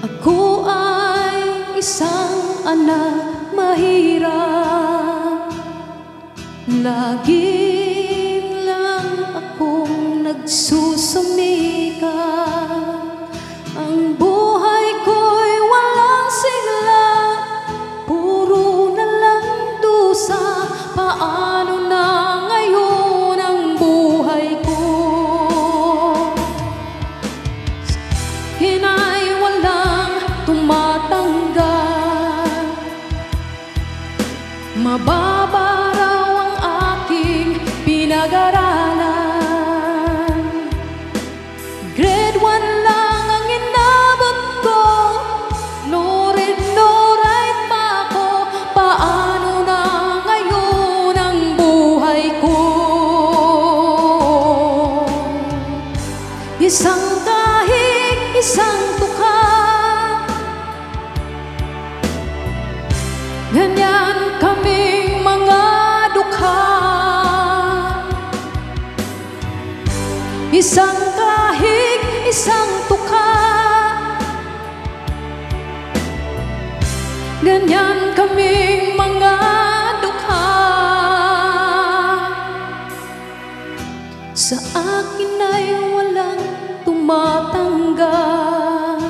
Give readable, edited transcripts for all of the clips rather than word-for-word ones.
Ako ay isang anak mahirap. Lagi lang akong nagsusumikap. Ang buhay ko'y walang sigla, puro na lang dusa. Paano na ngayon ang buhay ko? Hinay walang tumatanggap. Mababa raw ang aking pinag-aralan. Grade 1 lang ang inabot ko, no read, no write pa ako. Paano na ngayon ang buhay ko? Isang kahig, isang tuka, ganyan kaming mga dukha. Isang kahig, isang tuka, ganyan kaming mga dukha. Sa akin ay walang tumatanggap.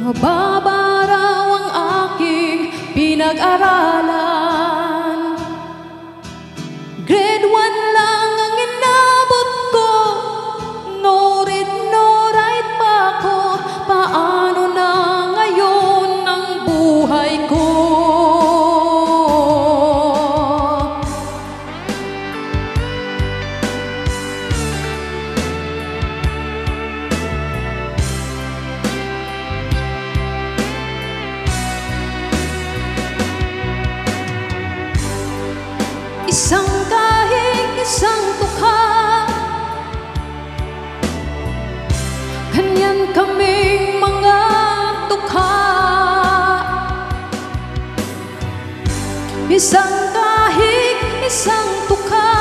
Mababa raw ang aking pinag-aralan. Grade 1 lang ang inabot ko, no read, no write pa ako. Paano na ngayon ang buhay ko? Isang kahig, isang tuka, ganyan kaming mga dukha. Isang kahig, isang tuka,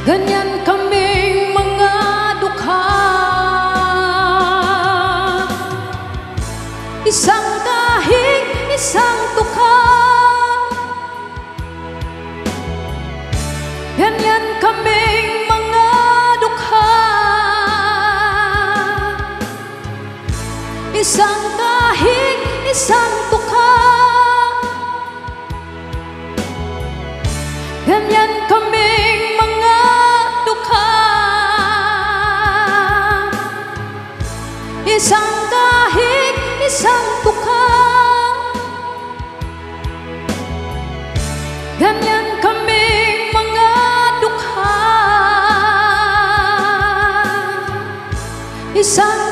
ganyan kaming mga dukha. Isang kahig, isang tuka, ganyan kaming mga dukha. Isang kahig, isang tuka, ganyan kaming mga dukha. Isang kahig, isang tuka, ganyan kaming mga dukha. Isang